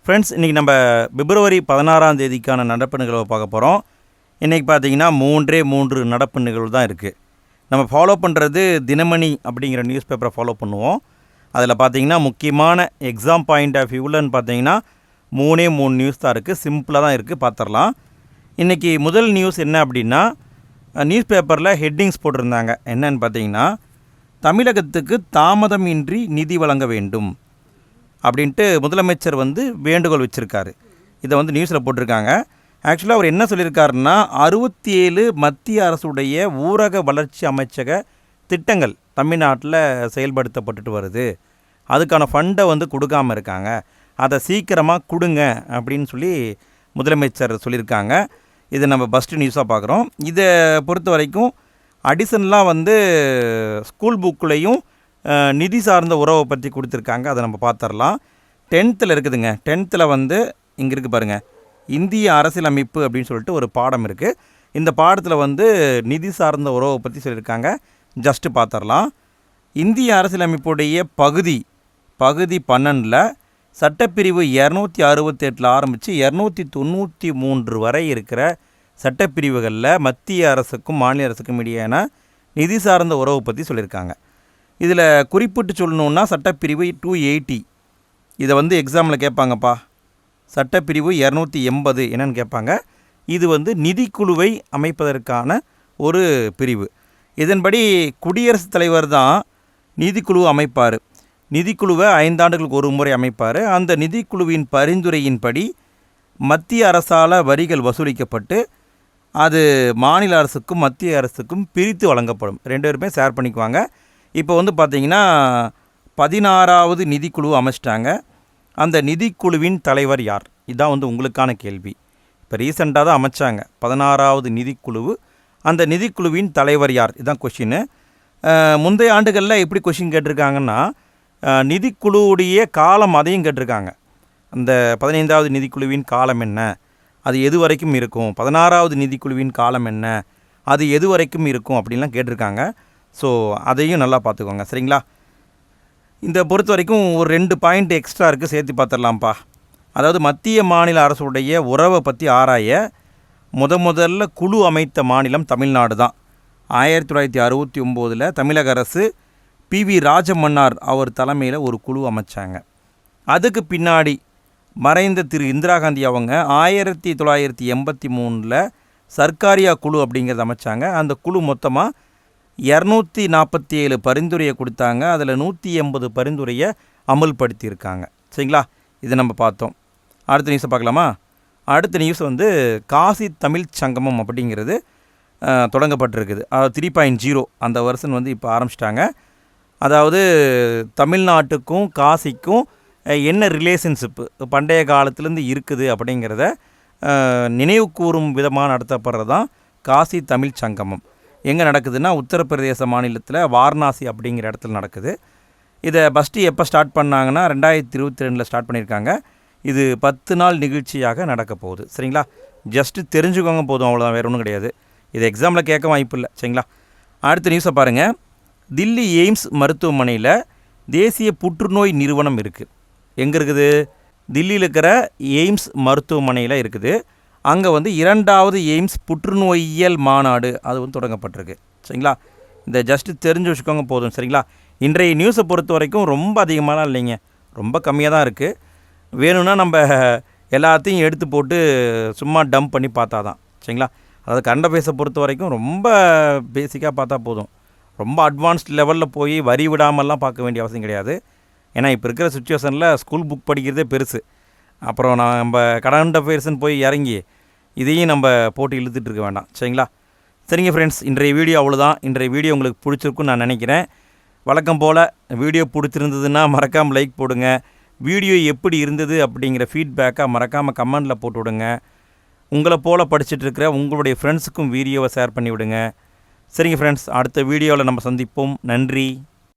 Friends, இன்றைக்கி நம்ம பிப்ரவரி 16ஆம் தேதிக்கான நடப்பு நிகழ்வை பார்க்க போகிறோம். இன்றைக்கி பார்த்தீங்கன்னா 3 நடப்பு நிகழ்வு தான் இருக்குது. நம்ம ஃபாலோ பண்ணுறது தினமணி அப்படிங்கிற நியூஸ் பேப்பரை ஃபாலோ பண்ணுவோம். அதில் பார்த்தீங்கன்னா முக்கியமான எக்ஸாம் பாயிண்ட் ஆஃப் வியூலன்னு பார்த்தீங்கன்னா 3 நியூஸ் தான் இருக்குது. சிம்பிளாக தான் இருக்குது, பார்த்துடலாம். இன்றைக்கி முதல் நியூஸ் என்ன அப்படின்னா, நியூஸ் பேப்பரில் ஹெட்டிங்ஸ் போட்டிருந்தாங்க. என்னன்னு பார்த்தீங்கன்னா, தமிழகத்துக்கு தாமதமின்றி நிதி வழங்க வேண்டும் அப்படின்ட்டு முதலமைச்சர் வேண்டுகோள் வச்சுருக்காரு. இதை நியூஸில் போட்டிருக்காங்க. ஆக்சுவலாக அவர் என்ன சொல்லியிருக்காருன்னா, 67 மத்திய அரசுடைய ஊரக வளர்ச்சி அமைச்சக திட்டங்கள் தமிழ்நாட்டில் செயல்படுத்தப்பட்டுட்டு வருது. அதுக்கான ஃபண்டை கொடுக்காமல் இருக்காங்க. அதை சீக்கிரமாக கொடுங்க அப்படின்னு சொல்லி முதலமைச்சர் சொல்லியிருக்காங்க. இதை நம்ம ஃபஸ்ட்டு நியூஸாக பார்க்குறோம். இதை பொறுத்த வரைக்கும் அடிஷனலாக ஸ்கூல் புக்குலேயும் நிதி சார்ந்த உறவை பற்றி கொடுத்துருக்காங்க. அதை நம்ம பார்த்துடலாம். 10th இருக்குதுங்க. 10th இங்கே இருக்குது பாருங்கள், இந்திய அரசியலமைப்பு அப்படின்னு சொல்லிட்டு ஒரு பாடம் இருக்குது. இந்த பாடத்தில் நிதி சார்ந்த உறவை பற்றி சொல்லியிருக்காங்க. ஜஸ்ட்டு பார்த்துடலாம். இந்திய அரசியலமைப்புடைய பகுதி 12 சட்டப்பிரிவு 268 ஆரம்பித்து 293 வரை இருக்கிற சட்டப்பிரிவுகளில் மத்திய அரசுக்கும் மாநில அரசுக்கும் இடையான நிதி சார்ந்த உறவை பற்றி சொல்லியிருக்காங்க. இதில் குறிப்பிட்டு சொல்லணுன்னா சட்டப்பிரிவு 280, இதை எக்ஸாமில் கேட்பாங்கப்பா. சட்டப்பிரிவு 280 என்னன்னு கேட்பாங்க. இது நிதிக்குழுவை அமைப்பதற்கான ஒரு பிரிவு. இதன்படி குடியரசுத் தலைவர் தான் நிதிக்குழுவை அமைப்பார். நிதிக்குழுவை 5 ஆண்டுகளுக்கு ஒரு முறை அமைப்பார். அந்த நிதிக்குழுவின் பரிந்துரையின்படி மத்திய அரசால் வரிகள் வசூலிக்கப்பட்டு அது மாநில அரசுக்கும் மத்திய அரசுக்கும் பிரித்து வழங்கப்படும். 2 பேருமே ஷேர் பண்ணிக்குவாங்க. இப்போ பார்த்திங்கன்னா 16வது நிதிக்குழு அமைச்சிட்டாங்க. அந்த நிதிக்குழுவின் தலைவர் யார்? இதுதான் உங்களுக்கான கேள்வி. இப்போ ரீசெண்டாக தான் அமைச்சாங்க 16வது நிதிக்குழு. அந்த நிதிக்குழுவின் தலைவர் யார்? இதுதான் கொஷின்னு. முந்தைய ஆண்டுகளில் எப்படி கொஷின் கேட்டிருக்காங்கன்னா, நிதிக்குழுவுடைய காலம் அதையும் கேட்டிருக்காங்க. அந்த 15வது நிதிக்குழுவின் காலம் என்ன, அது எது வரைக்கும் இருக்கும், 16வது நிதிக்குழுவின் காலம் என்ன, அது எது வரைக்கும் இருக்கும் அப்படின்லாம் கேட்டிருக்காங்க. ஸோ அதையும் நல்லா பார்த்துக்கோங்க, சரிங்களா? இந்த பொறுத்த வரைக்கும் ஒரு 2 பாயிண்ட் எக்ஸ்ட்ரா இருக்குது, சேர்த்து பார்த்துடலாம்ப்பா. அதாவது மத்திய மாநில அரசுடைய உறவை பற்றி ஆராய முதல்ல குழு அமைத்த மாநிலம் தமிழ்நாடு தான். 1969 தமிழக அரசு PV ராஜமன்னார் அவர் தலைமையில் ஒரு குழு அமைச்சாங்க. அதுக்கு பின்னாடி மறைந்த திரு இந்திரா காந்தி அவங்க 1983 சர்க்காரியா குழு அப்படிங்கிறத அமைச்சாங்க. அந்த குழு மொத்தமாக 247 பரிந்துரையை கொடுத்தாங்க. அதில் 180 பரிந்துரையை அமல்படுத்தியிருக்காங்க, சரிங்களா? இதை நம்ம பார்த்தோம். அடுத்த நியூஸை பார்க்கலாமா? அடுத்த நியூஸ் காசி தமிழ் சங்கமம் அப்படிங்கிறது தொடங்கப்பட்டிருக்குது. 3.0 அந்த வருஷன் இப்போ ஆரம்பிச்சிட்டாங்க. அதாவது தமிழ்நாட்டுக்கும் காசிக்கும் என்ன ரிலேஷன்ஷிப்பு பண்டைய காலத்துலேருந்து இருக்குது அப்படிங்கிறத நினைவு கூறும் விதமாக நடத்தப்படுறது தான் காசி தமிழ் சங்கமம். எங்கே நடக்குதுன்னா, உத்தரப்பிரதேச மாநிலத்தில் வாரணாசி அப்படிங்கிற இடத்துல நடக்குது. இதை ஃபஸ்ட்டு எப்போ ஸ்டார்ட் பண்ணாங்கன்னா 2022 ஸ்டார்ட் பண்ணியிருக்காங்க. இது 10 நாள் நிகழ்ச்சியாக நடக்க போகுது, சரிங்களா? ஜஸ்ட்டு தெரிஞ்சுக்கோங்க போதும், அவ்வளோதான், வேறு ஒன்றும் கிடையாது. இது எக்ஸாமில் கேட்க வாய்ப்பு இல்லை, சரிங்களா? அடுத்த நியூஸை பாருங்கள். தில்லி எய்ம்ஸ் மருத்துவமனையில் தேசிய புற்றுநோய் நிறுவனம் இருக்குது. எங்கே இருக்குது? தில்லியில் இருக்கிற எய்ம்ஸ் மருத்துவமனையில் இருக்குது. அங்கே 2வது எய்ம்ஸ் புற்றுநோயியல் மாநாடு அது தொடங்கப்பட்டிருக்கு, சரிங்களா? இந்த ஜஸ்ட்டு தெரிஞ்சு வச்சுக்கோங்க போதும், சரிங்களா? இன்றைய நியூஸை பொறுத்த வரைக்கும் ரொம்ப அதிகமாலாம் இல்லைங்க, ரொம்ப கம்மியாக தான் இருக்குது. வேணும்னா நம்ம எல்லாத்தையும் எடுத்து போட்டு சும்மா டம்ப் பண்ணி பார்த்தா தான், சரிங்களா? அதாவது கரண்ட் அஃபேர்ஸை பொறுத்த வரைக்கும் ரொம்ப பேசிக்காக பார்த்தா போதும். ரொம்ப அட்வான்ஸ்ட் லெவலில் போய் வரி விடாமல்லாம் பார்க்க வேண்டிய அவசியம் கிடையாது. ஏன்னா இப்போ இருக்கிற சுச்சுவேஷனில் ஸ்கூல் புக் படிக்கிறதே பெருசு. அப்புறம் நம்ம கரண்ட் அஃபேர்ஸ்ன்னு போய் இறங்கி இதையும் நம்ம போட்டு இழுத்துட்டு இருக்க வேண்டாம், சரிங்களா? சரிங்க ஃப்ரெண்ட்ஸ், இன்றைய வீடியோ அவ்வளோதான். இன்றைய வீடியோ உங்களுக்கு பிடிச்சிருக்குன்னு நான் நினைக்கிறேன். வழக்கம் போல் வீடியோ பிடிச்சிருந்ததுன்னா மறக்காமல் லைக் போடுங்க. வீடியோ எப்படி இருந்தது அப்படிங்கிற ஃபீட்பேக்காக மறக்காமல் கமெண்டில் போட்டு விடுங்க. உங்களை போல் படிச்சுட்ருக்கிற உங்களுடைய ஃப்ரெண்ட்ஸுக்கும் வீடியோவை ஷேர் பண்ணி விடுங்க. சரிங்க ஃப்ரெண்ட்ஸ், அடுத்த வீடியோவில் நம்ம சந்திப்போம். நன்றி.